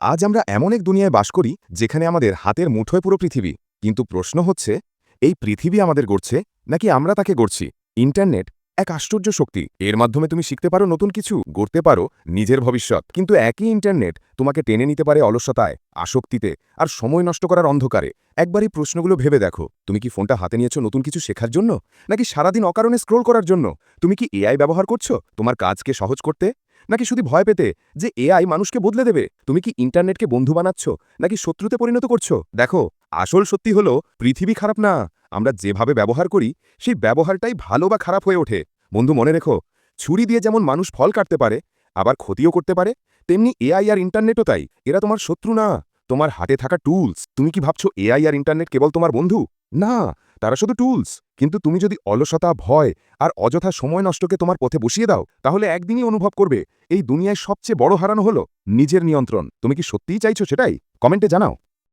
আজ আমরা এমন এক দুনিয়ায় বাস করি যেখানে আমাদের হাতের মুঠোয় পুরো পৃথিবী। কিন্তু প্রশ্ন হচ্ছে, এই পৃথিবী আমাদের গড়ছে নাকি আমরা তাকে গড়ছি? ইন্টারনেট এক আশ্চর্য শক্তি। এর মাধ্যমে তুমি শিখতে পারো নতুন কিছু, গড়তে পারো নিজের ভবিষ্যৎ। কিন্তু একই ইন্টারনেট তোমাকে টেনে নিতে পারে অলসতায়, আসক্তিতে আর সময় নষ্ট করার অন্ধকারে। একবারই প্রশ্নগুলো ভেবে দেখো, তুমি কি ফোনটা হাতে নিয়েছো নতুন কিছু শেখার জন্য, নাকি সারাদিন অকারণে স্ক্রোল করার জন্য? তুমি কি এআই ব্যবহার করছো তোমার কাজকে সহজ করতে, নাকি শুধু ভয় পেতে যে এআই মানুষকে বদলে দেবে? তুমি কি ইন্টারনেটকে বন্ধু বানাচ্ছ নাকি শত্রুতে পরিণত করছো? দেখো, আসল সত্যি হলো পৃথিবী খারাপ না, আমরা যেভাবে ব্যবহার করি সেই ব্যবহারটাই ভালো বা খারাপ হয়ে ওঠে। বন্ধু, মনে রেখো, ছুরি দিয়ে যেমন মানুষ ফল কাটতে পারে আবার ক্ষতিও করতে পারে, তেমনি এআই আর ইন্টারনেটও তাই। এরা তোমার শত্রু না, তোমার হাতে থাকা টুলস। তুমি কি ভাবছো এআই আর ইন্টারনেট কেবল তোমার বন্ধু? না, তারা শুধু টুলস। কিন্তু তুমি যদি অলসতা, ভয় আর অযথা সময় নষ্টকে তোমার পথে বসিয়ে দাও, তাহলে একদিনই অনুভব করবে এই দুনিয়ায় সবচেয়ে বড় হারানো হলো নিজের নিয়ন্ত্রণ। তুমি কি সত্যিই চাইছো সেটাই? কমেন্টে জানাও।